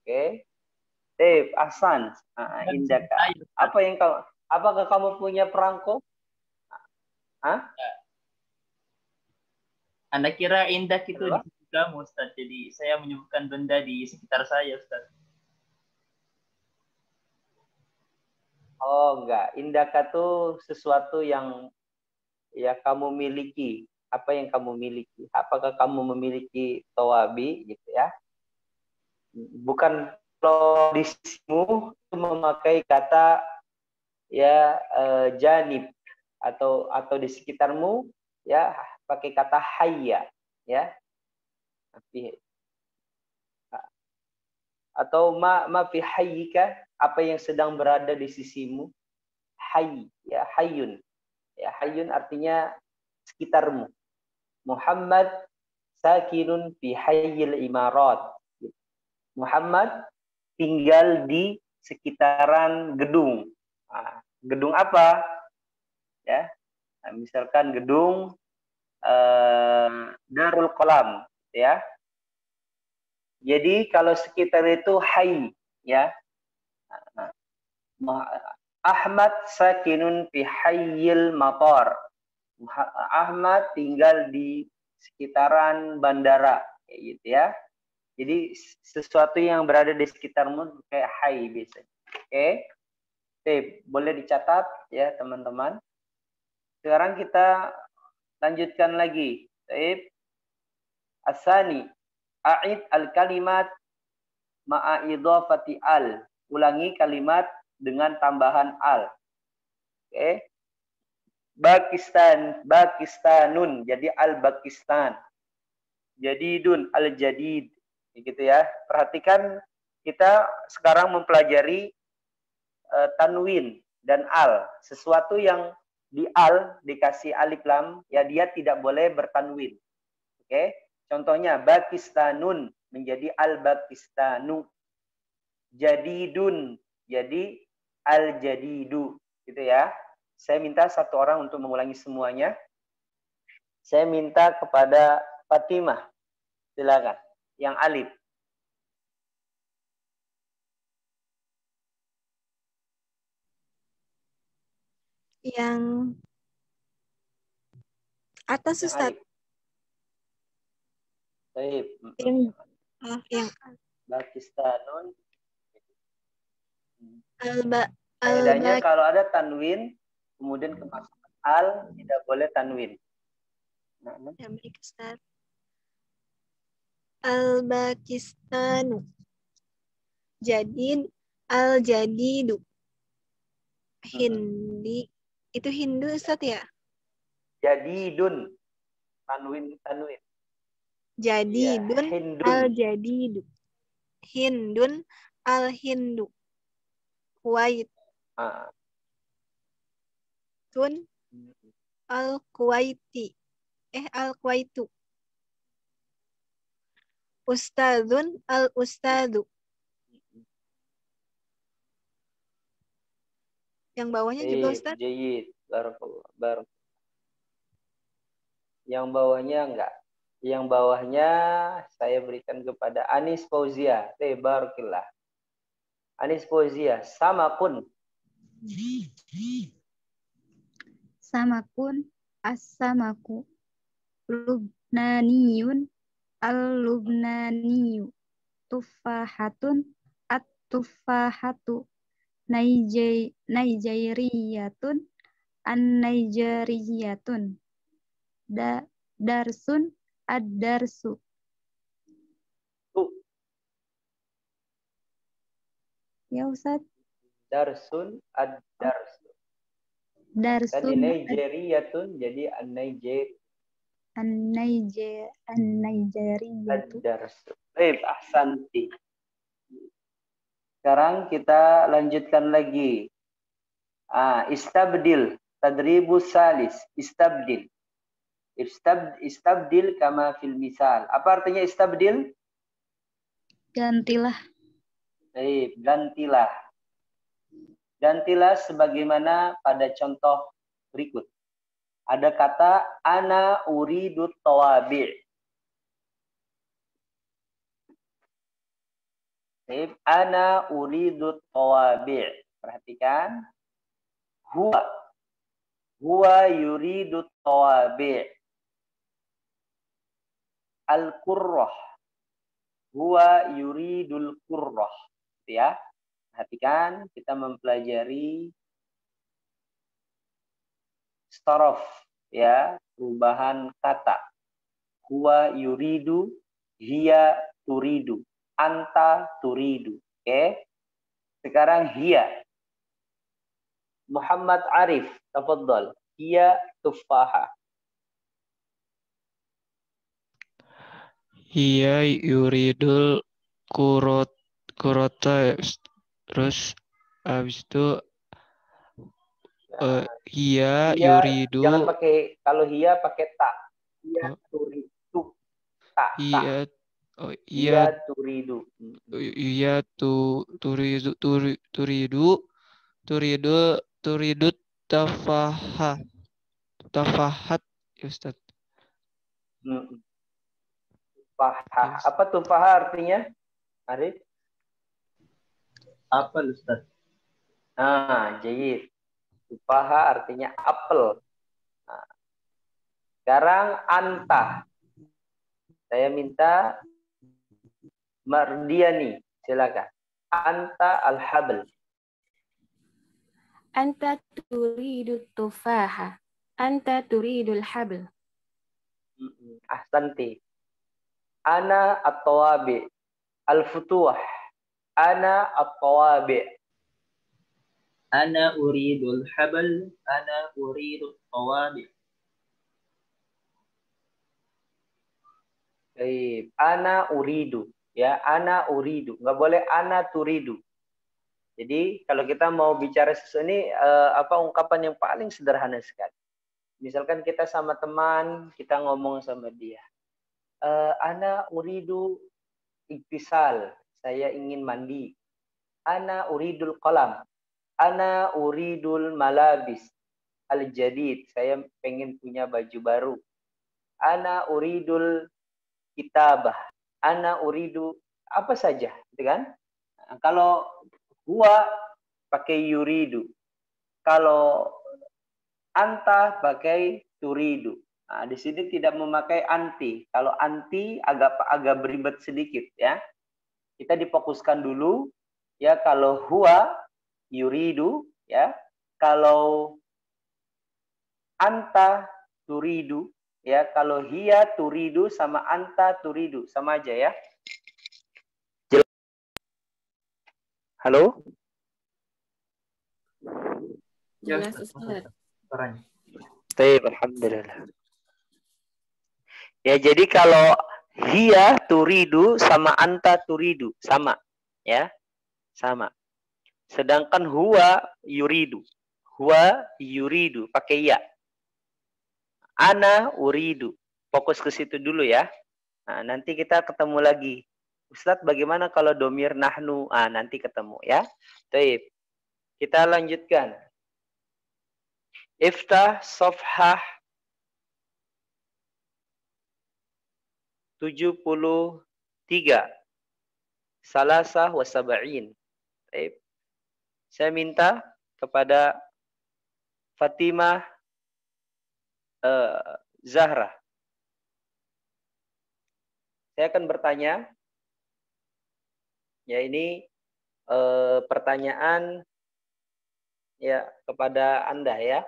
Oke. Ahsan. Indaka. Apakah kamu punya perangko? Anda kira indak itu di sisi kamu, Ustaz. Jadi saya menyebutkan benda di sekitar saya, Ustaz. Oh, enggak. Indaka itu sesuatu yang ya kamu miliki. Apa yang kamu miliki? Apakah kamu memiliki tawabi gitu ya? Bukan kalau di sisimu itu memakai kata ya janib atau di sekitarmu ya pakai kata hayya ya. Atau ma fi hayyika, apa yang sedang berada di sisimu. Hayy ya, hayyun. Ya, hayyun artinya sekitarmu. Muhammad sakinun fi hayyil imarat. Muhammad tinggal di sekitaran gedung. Gedung apa? Ya. Misalkan gedung Darul Qalam, ya. Jadi kalau sekitar itu hayy, ya. Ahmad sakinun fi hayyil matar. Ahmad tinggal di sekitaran bandara, kayak gitu ya. Jadi sesuatu yang berada di sekitarmu kayak hai biasanya. Oke. Oke, boleh dicatat ya teman-teman. Sekarang kita lanjutkan lagi. Baik. Asani, a'id al-kalimat ma'a idhafati al. Ulangi kalimat dengan tambahan al. Oke. Pakistanun, jadi al-Pakistan. Jadidun, al-jadid. Gitu ya. Perhatikan kita sekarang mempelajari tanwin dan al. Sesuatu yang di al dikasih alif lam, ya dia tidak boleh bertanwin. Oke? Contohnya Pakistanun menjadi al-Pakistanu. Jadidun jadi al-jadidu, gitu ya. Saya minta satu orang untuk mengulangi semuanya. Saya minta kepada Fatimah. Silakan. Yang alif. Yang atas, Ustaz. Baik. Yang Pakistanun. Kaidahnya kalau ada tanwin, kemudian kemasukan al, tidak boleh tanwin. Ya, baik, Ustaz. Al-Pakistanu. Jadid, al-jadidu. Hindi. Itu Hindu, Ustaz ya? Jadidun. Tanwin. Jadidun, ya, al-jadidu. Hindun, al-hindu. Kuwait. Tun, al-Kuwaiti. Al-Kuwaitu. Ustadzun, al-ustadu. Yang bawahnya juga, Ustaz? Jayid. Barakallah. Yang bawahnya enggak. Yang bawahnya saya berikan kepada Anis Fauzia. Barakallah. Anis Fauzia. Samakun. Samakun. As-samaku. Lubnaniyun. Al-lubnaniyu. Tufahatun. At-tufahatu. Nigeriyatun. An-Nigeriyatun. Darsun. Ad-darsu. Ya Ustaz. Darsun. Ad-darsu. Darsun. Tadi Nigeriyatun jadi An-Niger. An-Nigeriyatun. Ad-darsu. Baik, ahsanti. Sekarang kita lanjutkan lagi. Istabdil. Tadribus salis. Istabdil. Istabdil kama fil misal. Apa artinya istabdil? Gantilah. Baik, gantilah. Gantilah sebagaimana pada contoh berikut. Ada kata ana uridu tawabi'. Baik, ana uridu tawabi'. Perhatikan. Huwa yuridu tawabi'. Al-qurrah. Huwa yuridul qurrah. Ya. Perhatikan, kita mempelajari storof, ya, perubahan kata. Huwa yuridu, hiya turidu, anta turidu. Oke. Sekarang hiya. Muhammad Arif, tafadhal. Hiya tufaha. Hiya yuridul kurota. Terus habis itu hiya yuridu. Jangan pakai, kalau hiya pakai ta. Hiya turidu. Ta. Hiya turidu. Hiya turidu tafahat ya Ustaz. Tufaha. Apa tufaha artinya? Arif? Apel, Ustaz. Jayid. Tufaha artinya apel. Sekarang anta. Saya minta Mardiani, silakan. Anta al-habl. Anta turidu tufaha. Anta turidul habl. Ahsanti. Ana at-tawabi. Al-futuh. Ana at-tawabi. Ana uridul habl. Ana uridul tawabi. Baik. Ana uridu. Ya, ana uridu. Nggak boleh ana turidu. Jadi kalau kita mau bicara sesuatu ini ungkapan yang paling sederhana sekali. Misalkan kita sama teman, kita ngomong sama dia. Ana uridu iktisal. Saya ingin mandi. Ana uridul qalam. Ana uridul malabis al-jadid. Saya pengen punya baju baru. Ana uridul kitabah. Ana uridu apa saja, gitu kan? Nah, kalau huwa pakai yuridu. Kalau anta pakai turidu. Nah, di sini tidak memakai anti. Kalau anti agak beribet sedikit ya. Kita difokuskan dulu ya, kalau huwa yuridu ya. Kalau anta turidu ya, kalau hiya turidu sama anta turidu sama aja ya. Halo? Jelas, Ustaz. Baik, alhamdulillah. Ya, jadi kalau hiya turidu sama anta turidu sama ya. Sama. Sedangkan huwa yuridu. Huwa yuridu pakai ya. Ana uridu. Fokus ke situ dulu ya. Nah, nanti kita ketemu lagi. Ustadz, bagaimana kalau domir nahnu? Nanti ketemu ya. Baik. Kita lanjutkan. Iftah safhah 73. Salasah wa sab'in. Baik. Saya minta kepada Fatimah Zahra. Saya akan bertanya. Ya, ini pertanyaan ya kepada Anda ya.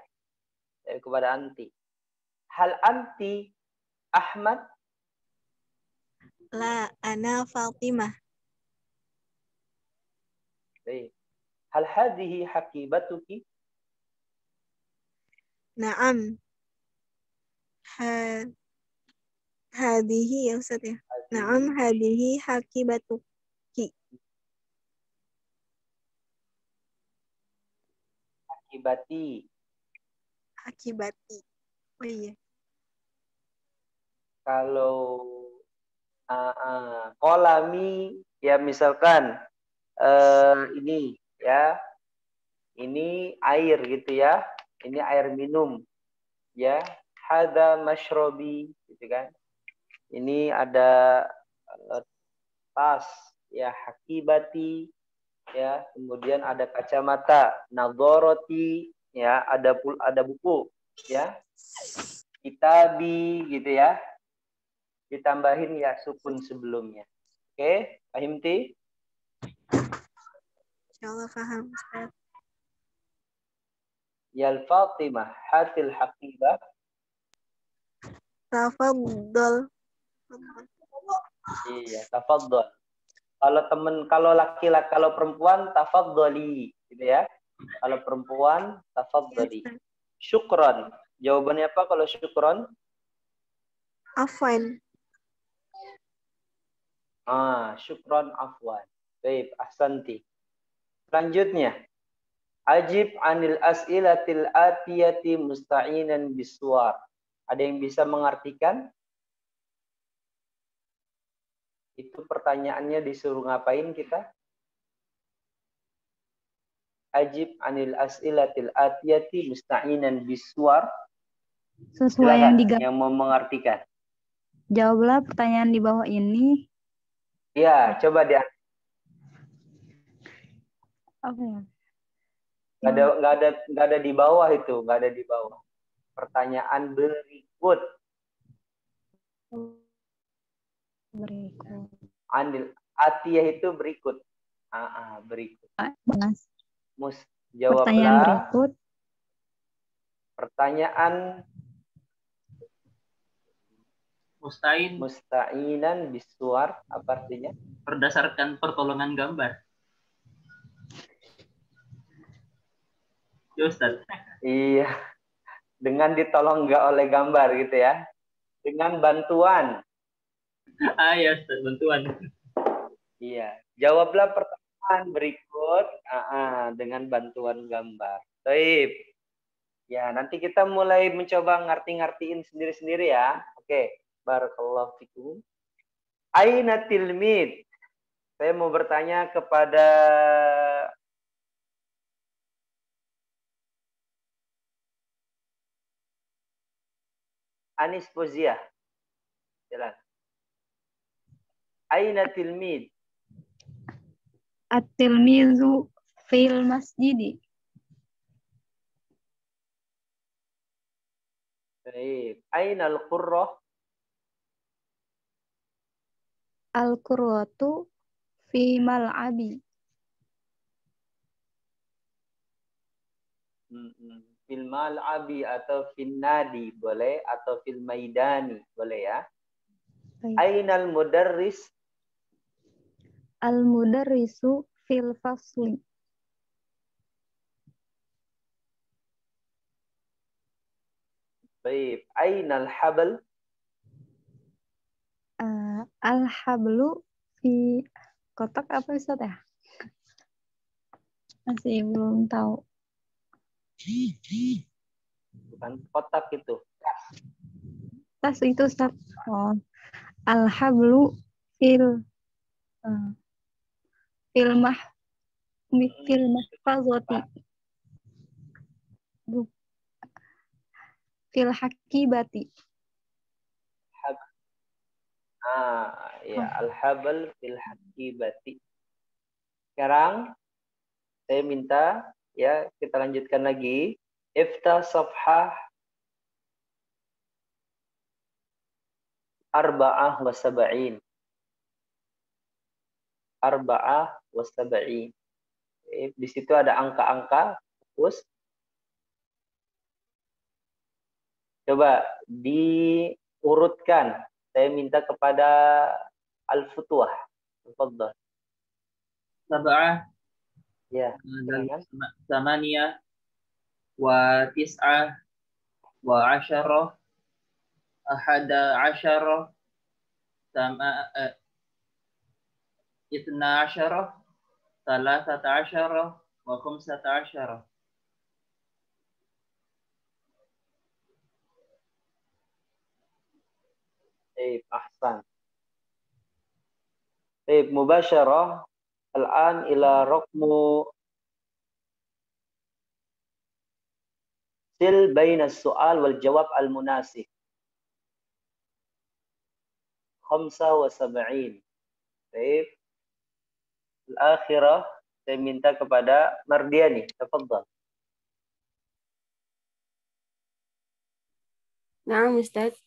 Kepada anti. Hal anti Ahmad? La, ana Fatimah. Baik. Hal hadhihi hakibatuki? Naam. Hadihi ya Ustaz ya. Naam, hadihi hakibatuki. Hakibati. Hakibati. Oh iya. Kalau kolami ya, misalkan ini ya, ini air gitu ya, ini air minum ya. Hada mashrobi, gitu kan. Ini ada tas ya, hakibati ya. Kemudian ada kacamata, nadoroti ya, ada buku ya, kitabi gitu ya. Ditambahin ya sukun sebelumnya. Oke, fahimti? Insyaallah paham Ustaz. Yal Fatimah hatil haqibah. Tafaddal. Iya, tafaddal. Kalau laki-laki, kalau perempuan tafaddali gitu ya. Kalau perempuan tafaddali. Syukran. Jawabannya apa kalau syukran? Afwan. Syukran afwan. Baik, ahsanti. Selanjutnya, ajib anil as'ilatil atiyati musta'inan biswar. Ada yang bisa mengartikan? Itu pertanyaannya disuruh ngapain kita? Ajib anil as'ilatil atiyati musta'inan biswar. Sesuai Silakan, yang mau mengartikan. Jawablah pertanyaan di bawah ini. Ya, coba dia. Apa ya? Nggak ada di bawah itu, nggak ada di bawah. Pertanyaan berikut. Berikut. Anil atiyah itu berikut. Berikut. Mas. Jawablah Pertanyaan berikut. Pertanyaan musta'inan bisuar, apa artinya? Berdasarkan pertolongan gambar. Ya, Ustaz. Iya. Dengan ditolong nggak oleh gambar gitu ya. Dengan bantuan. Ya, Ustaz, bantuan. Iya. Jawablah pertanyaan berikut dengan bantuan gambar. Baik. Ya, nanti kita mulai mencoba ngerti-ngertiin sendiri-sendiri ya. Oke. Barakallahu fikum. Aina tilmid? Saya mau bertanya kepada Anis Fauziah. Jalan. Aina tilmid? At-tilmizu fil masjidi. Baik. Aina al-qurrah? Al-qurratu fi mal'abi. Fil mal'abi atau fil nadi boleh, atau fil maidani boleh ya. Aina al-mudarris? Al-mudarrisu fil fasli. Baik. Aina al-habl? Al-hablu fi kotak apa Ustaz ya? Masih belum tahu. Bukan kotak itu. Tas itu Ustaz. Oh. Al-hablu fil mahfazati. Fil hakibati. Ya, al-habl fil hakibati. Sekarang saya minta ya kita lanjutkan lagi. Iftah safhah 74. 74. Di situ ada angka-angka, fokus. Coba diurutkan. Saya minta kepada Al-Futuah. Tafadhal. Sab'ah. Ya. Thamaniyah. Wa tis'ah. Wa asyarah. Ahada asyarah. Itna asyarah. Salasata asyarah. Wa khumsata asyarah. Ahsan. Mubasyarah al-an ila raqmu sil baina as-su'al wal jawab al-munasib. 75. Baik. Al-akhirah saya minta kepada Mardiani. Tafadhal. Naam Ustaz.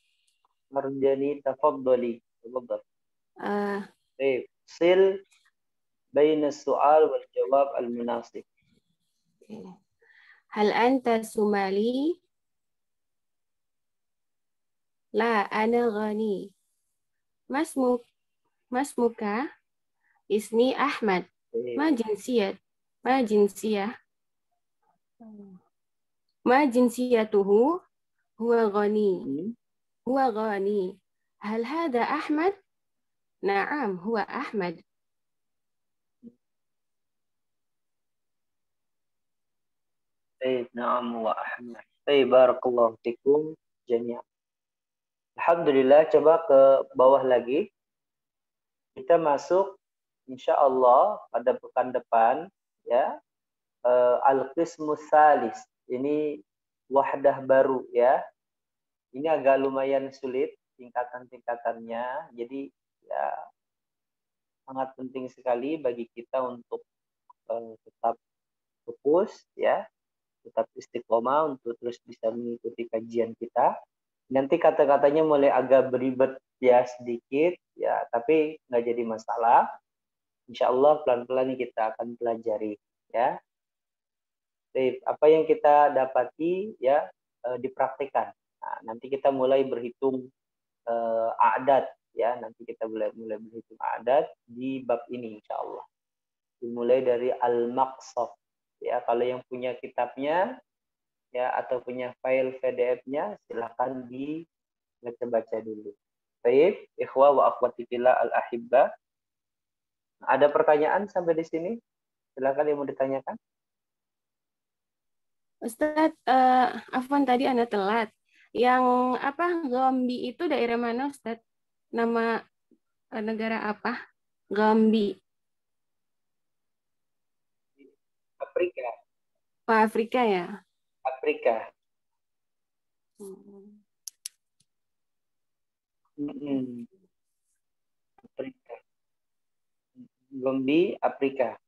Mardiani tafadhali. Tafadhal. Baik. Sil baina as-su'al wal jawab al-munasib. Hal anta Somali? La, ana ghani. Masmuka? Ismi Ahmad. Ma jinsiyat? Ma jinsiyah? Ma jinsiyatuhu? Huwa ghani. Huwa ghani. Hal hada Ahmad? Naam, huwa Ahmad. Naam wa Ahmad. Barakallahu fikum jami'an. Alhamdulillah, coba ke bawah lagi. Kita masuk insya Allah pada pekan depan ya. Al-Qismus Salis. Ini wahdah baru ya. Ini agak lumayan sulit tingkatan-tingkatannya. Jadi ya sangat penting sekali bagi kita untuk tetap fokus ya. Tetap istiqomah untuk terus bisa mengikuti kajian kita. Nanti kata-katanya mulai agak beribet ya sedikit ya, tapi nggak jadi masalah. Insya Allah pelan-pelan kita akan pelajari ya. Jadi, apa yang kita dapati ya dipraktikkan. Nah, nanti kita mulai berhitung adat ya. Nanti kita mulai berhitung adat di bab ini insya Allah. Dimulai dari al-maqsad ya. Kalau yang punya kitabnya ya atau punya file PDF-nya silakan dibaca-baca dulu. Baik, ikhwah wa akhwati fillah al-ahibba. Ada pertanyaan sampai di sini? Silakan yang mau ditanyakan. Ustadz, Afwan tadi Anda telat. Yang apa Gambi itu daerah mana Ustadz? Nama negara apa? Gambi. Afrika. Oh, Afrika ya? Afrika. Afrika. Gambi, Afrika.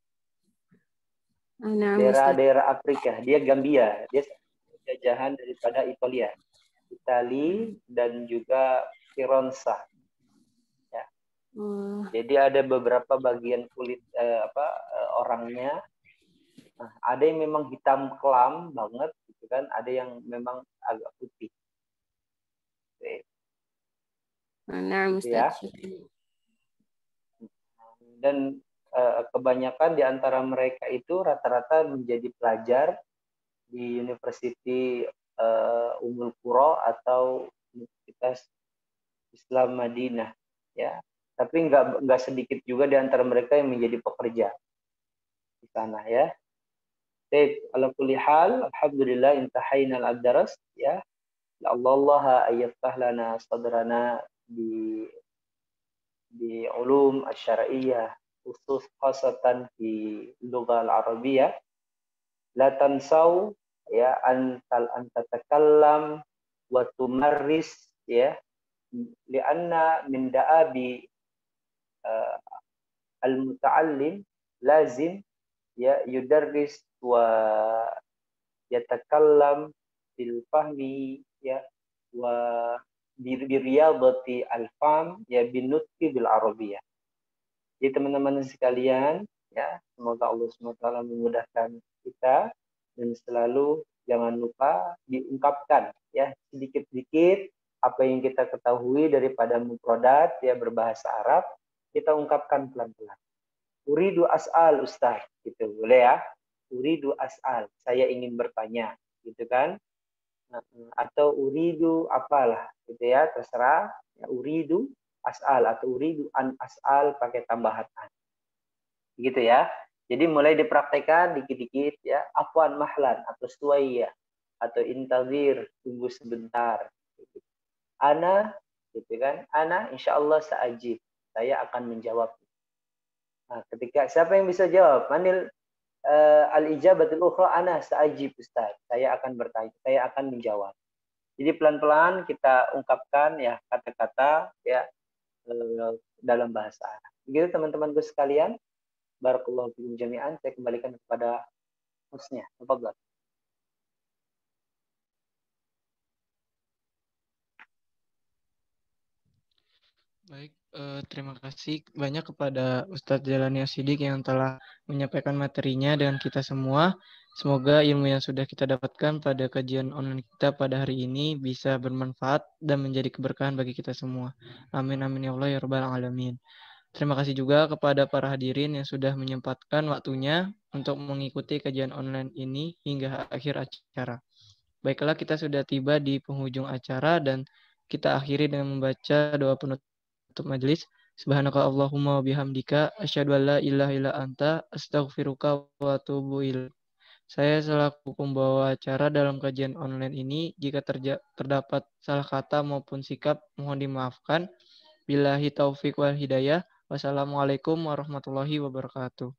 Daerah-daerah Afrika. Dia Gambia. Dia jajahan daripada Italia. Itali dan juga Firenze. Ya. Jadi ada beberapa bagian kulit orangnya. Nah, ada yang memang hitam kelam banget, gitu kan? Ada yang memang agak putih. Ya. Dan kebanyakan di antara mereka itu rata-rata menjadi pelajar di University Ummul Qura atau Universitas Islam Madinah, ya. Tapi nggak sedikit juga di antara mereka yang menjadi pekerja di sana, ya. Baik, ala kulli hal, alhamdulillah intahaina al-daras, ya. Allah ayaftah lana sadrana di ulum asy-syar'iyyah khusus khasatan di lughah al-arabiyyah. La tansau ya an tatakallam wa tumarris ya lianna min da'abi al-muta'allim lazim ya yudarris wa yatakallam bil fahmi ya wa biriyadati al-fahm ya binutqi bil arabiyyah. Jadi teman-teman sekalian ya, semoga Allah SWT memudahkan kita dan selalu jangan lupa diungkapkan ya sedikit-sedikit apa yang kita ketahui daripada mufradat ya berbahasa Arab, kita ungkapkan pelan-pelan. Uridu as'al Ustaz, gitu boleh ya. Uridu as'al, saya ingin bertanya, gitu kan? Atau uridu apalah, gitu ya, terserah. Ya, uridu as'al atau uridu an as'al pakai tambahan an. Gitu ya. Jadi mulai dipraktekkan dikit-dikit ya. Afwan mahlan atau suwaiya atau intazir, tunggu sebentar. Gitu. Ana, gitu kan? Ana insyaallah sa'ajib. Saya akan menjawab. Nah, ketika siapa yang bisa jawab? Manil al-ijabatul ukhra ana sa'ajib Ustaz. Saya akan bertanya, saya akan menjawab. Jadi pelan-pelan kita ungkapkan ya kata-kata ya dalam bahasa Arab. Begitu teman-temanku sekalian. Barakallahu fiikum jami'an. Saya kembalikan kepada hostnya. Tafadhal. Baik, terima kasih banyak kepada Ustadz Jalani As-Siddiq yang telah menyampaikan materinya dengan kita semua. Semoga ilmu yang sudah kita dapatkan pada kajian online kita pada hari ini bisa bermanfaat dan menjadi keberkahan bagi kita semua. Amin amin ya Allah ya rabbal alamin. Terima kasih juga kepada para hadirin yang sudah menyempatkan waktunya untuk mengikuti kajian online ini hingga akhir acara. Baiklah, kita sudah tiba di penghujung acara dan kita akhiri dengan membaca doa penutup majelis. Subhanaka Allahumma wa bihamdika asyhadu an la ilaha illa anta astaghfiruka wa atubu ilaik. Saya selaku pembawa acara dalam kajian online ini, jika terdapat salah kata maupun sikap mohon dimaafkan. Billahi taufik wal hidayah. Wassalamualaikum warahmatullahi wabarakatuh.